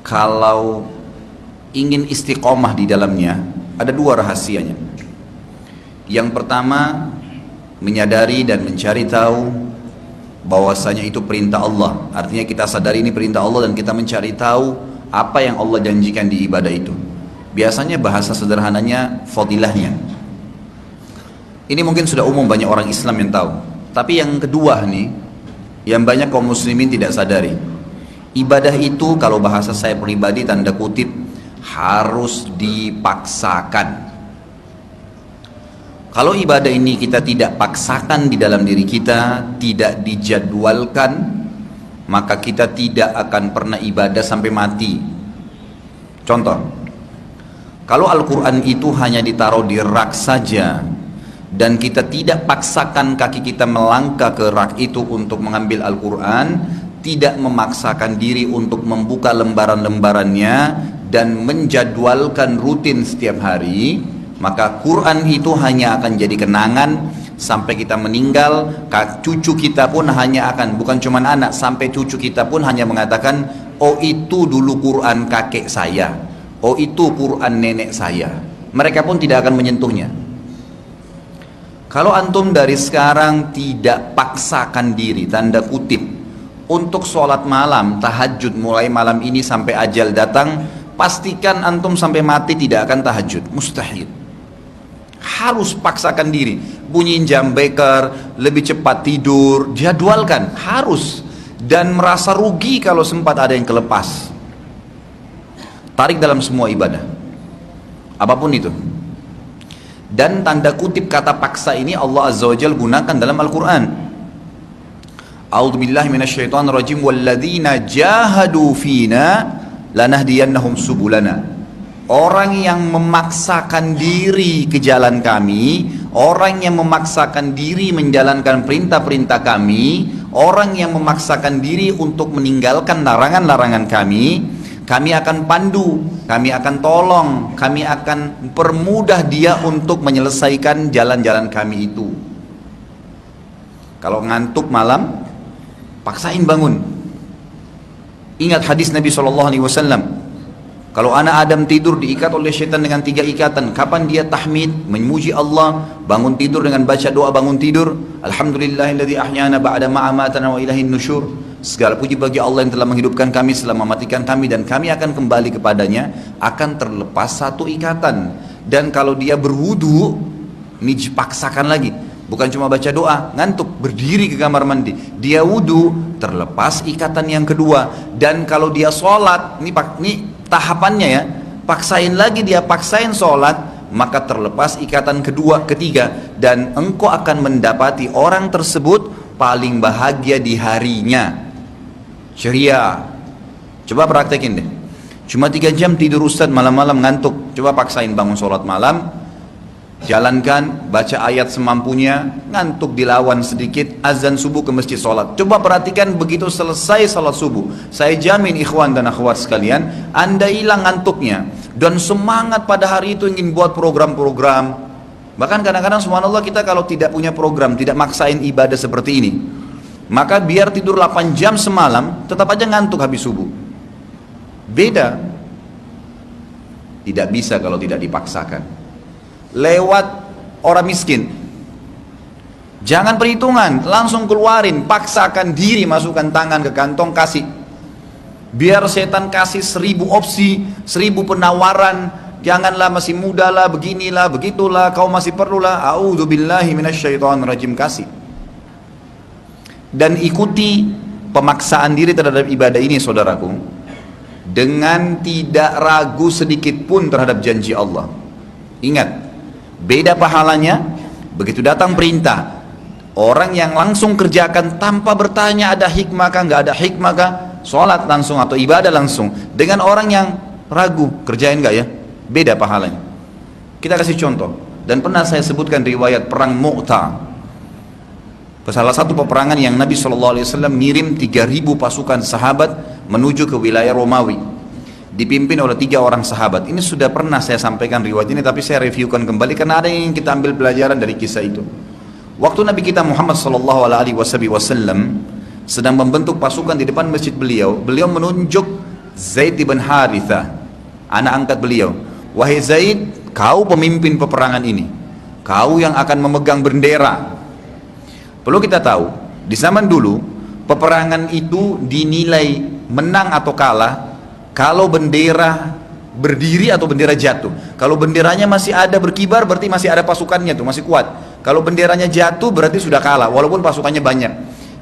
kalau ingin istiqomah di dalamnya, ada dua rahasianya. Yang pertama, menyadari dan mencari tahu bahwasanya itu perintah Allah. Artinya kita sadari ini perintah Allah dan kita mencari tahu apa yang Allah janjikan di ibadah itu. Biasanya bahasa sederhananya fadilahnya. Ini mungkin sudah umum, banyak orang Islam yang tahu. Tapi yang kedua nih, yang banyak kaum muslimin tidak sadari. Ibadah itu kalau bahasa saya pribadi tanda kutip harus dipaksakan. Kalau ibadah ini kita tidak paksakan di dalam diri kita, tidak dijadwalkan, maka kita tidak akan pernah ibadah sampai mati. Contoh, kalau Al-Quran itu hanya ditaruh di rak saja, dan kita tidak paksakan kaki kita melangkah ke rak itu untuk mengambil Al-Quran, tidak memaksakan diri untuk membuka lembaran-lembarannya, dan menjadwalkan rutin setiap hari, maka Quran itu hanya akan jadi kenangan sampai kita meninggal. Cucu kita pun hanya akan, bukan cuma anak, sampai cucu kita pun hanya mengatakan, oh itu dulu Quran kakek saya, oh itu Quran nenek saya. Mereka pun tidak akan menyentuhnya. Kalau antum dari sekarang tidak paksakan diri, tanda kutip, untuk sholat malam, tahajud mulai malam ini sampai ajal datang, pastikan antum sampai mati tidak akan tahajud, mustahil. Harus paksakan diri, bunyiin jam beker, lebih cepat tidur, jadwalkan, harus. Dan merasa rugi kalau sempat ada yang kelepas. Tarik dalam semua ibadah, apapun itu. Dan tanda kutip kata paksa ini Allah Azza wa Jalla gunakan dalam Al-Quran. A'udzubillahi minasyaitonirrajim, walladzina jahadu fina lanahdiyannahum subulana. Orang yang memaksakan diri ke jalan kami, orang yang memaksakan diri menjalankan perintah-perintah kami, orang yang memaksakan diri untuk meninggalkan larangan-larangan kami akan pandu, kami akan tolong, kami akan permudah dia untuk menyelesaikan jalan-jalan kami itu. Kalau ngantuk malam, paksain bangun. Ingat hadis Nabi SAW, kalau anak Adam tidur diikat oleh syaitan dengan 3 ikatan. Kapan dia tahmid, memuji Allah, bangun tidur dengan baca doa bangun tidur, alhamdulillahilladzi ahyana ba'da ma amatana wa ilaihin nusyur. Segala puji bagi Allah yang telah menghidupkan kami setelah mematikan kami, dan kami akan kembali kepadanya. Akan terlepas 1 ikatan. Dan kalau dia berwudu, ini paksakan lagi, bukan cuma baca doa, ngantuk, berdiri ke kamar mandi, dia wudu, terlepas ikatan yang kedua. Dan kalau dia sholat, ini tahapannya ya, paksain lagi, dia paksain sholat, maka terlepas ikatan kedua, ketiga, dan engkau akan mendapati orang tersebut paling bahagia di harinya, ceria. Coba praktekin deh, cuma 3 jam tidur Ustaz, malam-malam ngantuk, coba paksain bangun sholat malam, jalankan, baca ayat semampunya, ngantuk dilawan sedikit, azan subuh ke masjid sholat. Coba perhatikan begitu selesai sholat subuh, saya jamin ikhwan dan akhwat sekalian, anda hilang ngantuknya, dan semangat pada hari itu ingin buat program-program. Bahkan kadang-kadang subhanallah kita kalau tidak punya program, tidak maksain ibadah seperti ini, maka biar tidur 8 jam semalam, tetap aja ngantuk habis subuh. Beda. Tidak bisa kalau tidak dipaksakan. Lewat orang miskin, jangan perhitungan, langsung keluarin, paksakan diri, masukkan tangan ke kantong, kasih. Biar setan kasih 1000 opsi, 1000 penawaran, janganlah, masih muda lah, beginilah, begitulah, kau masih perlulah, a'udzubillahi minasyaitonirrajim, kasih. Dan ikuti pemaksaan diri terhadap ibadah ini saudaraku, dengan tidak ragu sedikit pun terhadap janji Allah. Ingat, beda pahalanya begitu datang perintah, orang yang langsung kerjakan tanpa bertanya ada hikmah kah, nggak ada hikmah kah, sholat langsung atau ibadah langsung, dengan orang yang ragu, kerjain nggak ya, beda pahalanya. Kita kasih contoh, dan pernah saya sebutkan riwayat perang Mu'tah, salah satu peperangan yang Nabi SAW ngirim 3000 pasukan sahabat menuju ke wilayah Romawi, dipimpin oleh 3 orang sahabat. Ini sudah pernah saya sampaikan riwayat ini, tapi saya reviewkan kembali karena ada yang kita ambil pelajaran dari kisah itu. Waktu Nabi kita Muhammad SAW sedang membentuk pasukan di depan masjid beliau, beliau menunjuk Zaid bin Harithah, anak angkat beliau. Wahai Zaid, kau pemimpin peperangan ini, kau yang akan memegang bendera. Perlu kita tahu, di zaman dulu peperangan itu dinilai menang atau kalah kalau bendera berdiri atau bendera jatuh. Kalau benderanya masih ada berkibar, berarti masih ada pasukannya tuh, masih kuat. Kalau benderanya jatuh, berarti sudah kalah walaupun pasukannya banyak.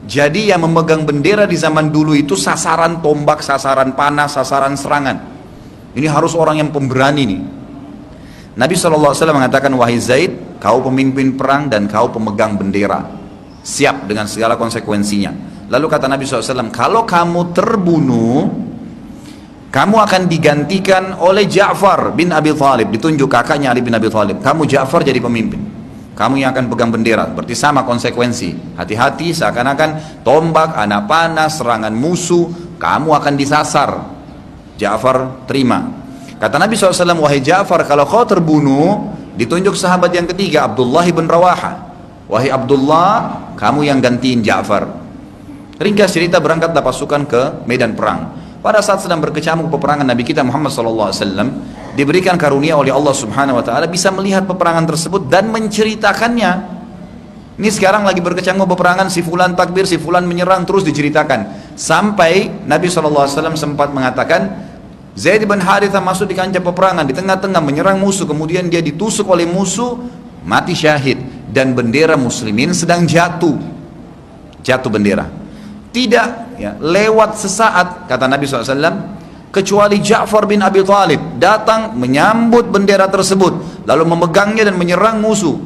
Jadi yang memegang bendera di zaman dulu itu sasaran tombak, sasaran panah, sasaran serangan. Ini harus orang yang pemberani nih. Nabi SAW mengatakan, wahai Zaid, kau pemimpin perang dan kau pemegang bendera, siap dengan segala konsekuensinya. Lalu kata Nabi SAW, kalau kamu terbunuh, kamu akan digantikan oleh Ja'far bin Abi Thalib. Ditunjuk kakaknya Ali bin Abi Thalib, kamu Ja'far jadi pemimpin, kamu yang akan pegang bendera. Berarti sama konsekuensi. Hati-hati, seakan-akan tombak, anak panah, serangan musuh, kamu akan disasar. Ja'far terima. Kata Nabi SAW, wahai Ja'far, kalau kau terbunuh, ditunjuk sahabat yang ketiga, Abdullah bin Rawaha. Wahai Abdullah, kamu yang gantiin Ja'far. Ringkas cerita, berangkatlah pasukan ke medan perang. Pada saat sedang berkecamuk peperangan, Nabi kita Muhammad SAW diberikan karunia oleh Allah Subhanahu Wa Taala bisa melihat peperangan tersebut dan menceritakannya. Ini sekarang lagi berkecamuk peperangan, si fulan takbir, si fulan menyerang, terus diceritakan. Sampai Nabi SAW sempat mengatakan, Zaid bin Harithah masuk di kancah peperangan, di tengah-tengah menyerang musuh, kemudian dia ditusuk oleh musuh, mati syahid, dan bendera muslimin sedang jatuh bendera. Tidak ya, lewat sesaat, kata Nabi SAW, kecuali Ja'far bin Abi Thalib datang menyambut bendera tersebut, lalu memegangnya dan menyerang musuh.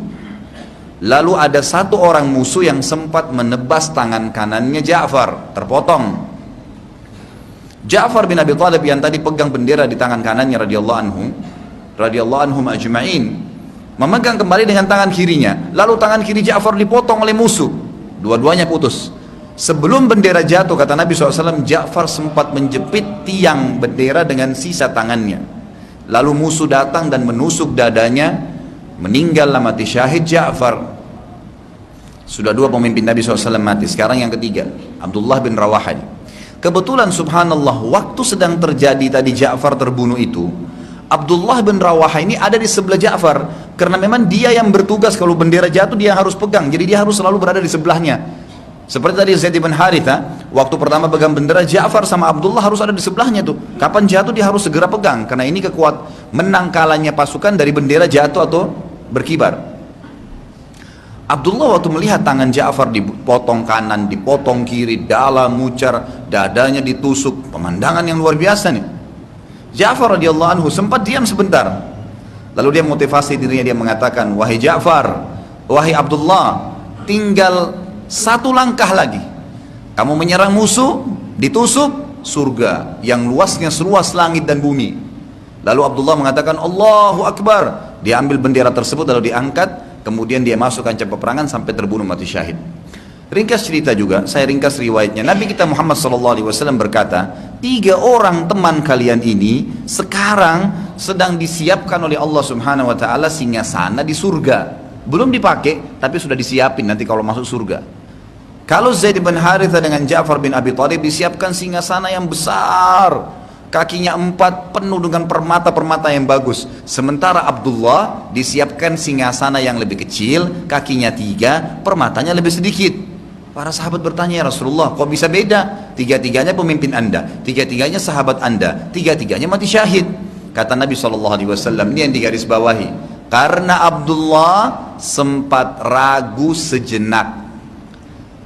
Lalu ada satu orang musuh yang sempat menebas tangan kanannya Ja'far, terpotong. Ja'far bin Abi Thalib yang tadi pegang bendera di tangan kanannya radhiyallahu anhum ajma'in, memegang kembali dengan tangan kirinya. Lalu tangan kiri Ja'far dipotong oleh musuh, dua-duanya putus. Sebelum bendera jatuh, kata Nabi SAW, Ja'far sempat menjepit tiang bendera dengan sisa tangannya. Lalu musuh datang dan menusuk dadanya, meninggallah mati syahid Ja'far. Sudah dua pemimpin Nabi SAW mati, sekarang yang ketiga, Abdullah bin Rawaha. Kebetulan subhanallah, waktu sedang terjadi tadi Ja'far terbunuh itu, Abdullah bin Rawaha ini ada di sebelah Ja'far, karena memang dia yang bertugas kalau bendera jatuh dia harus pegang, jadi dia harus selalu berada di sebelahnya. Seperti tadi Zaid bin Harithah, waktu pertama pegang bendera, Ja'far sama Abdullah harus ada di sebelahnya tuh. Kapan jatuh dia harus segera pegang, karena ini menang kalahnya pasukan dari bendera jatuh atau berkibar. Abdullah waktu melihat tangan Ja'far dipotong kanan, dipotong kiri, dalam mucar, dadanya ditusuk, pemandangan yang luar biasa nih. Ja'far radhiyallahu anhu sempat diam sebentar. Lalu dia motivasi dirinya, dia mengatakan, wahai Ja'far, wahai Abdullah, tinggal satu langkah lagi, kamu menyerang musuh, ditusuk, surga yang luasnya seluas langit dan bumi. Lalu Abdullah mengatakan, Allahu Akbar. Dia ambil bendera tersebut lalu diangkat, kemudian dia masuk kancah peperangan sampai terbunuh mati syahid. Ringkas cerita juga, saya ringkas riwayatnya. Nabi kita Muhammad SAW berkata, 3 orang teman kalian ini sekarang sedang disiapkan oleh Allah Subhanahu Wa Taala singgasana di surga. Belum dipakai, tapi sudah disiapin nanti kalau masuk surga. Kalau Zaid bin Harithah dengan Ja'far bin Abi Thalib disiapkan singgasana yang besar, kakinya 4 penuh dengan permata-permata yang bagus. Sementara Abdullah disiapkan singgasana yang lebih kecil, kakinya 3, permatanya lebih sedikit. Para sahabat bertanya, ya Rasulullah, kok bisa beda? 3-tiganya pemimpin anda, 3-tiganya sahabat anda, 3-tiganya mati syahid. Kata Nabi SAW, ini yang digarisbawahi, karena Abdullah sempat ragu sejenak.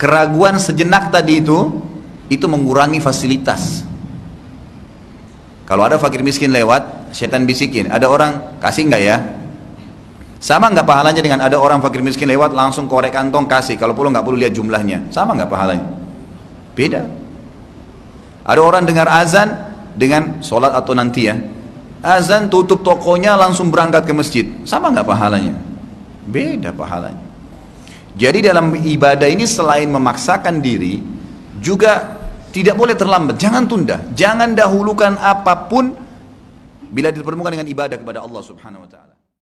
Keraguan sejenak tadi itu mengurangi fasilitas. Kalau ada fakir miskin lewat, setan bisikin, ada orang kasih enggak ya? Sama enggak pahalanya dengan ada orang fakir miskin lewat langsung korek kantong kasih, kalau perlu enggak perlu lihat jumlahnya? Sama enggak pahalanya? Beda. Ada orang dengar azan dengan sholat atau nanti ya, azan tutup tokonya langsung berangkat ke masjid, sama enggak pahalanya? Beda pahalanya. Jadi dalam ibadah ini selain memaksakan diri, juga tidak boleh terlambat, jangan tunda, jangan dahulukan apapun bila dipertemukan dengan ibadah kepada Allah Subhanahu Wa Taala.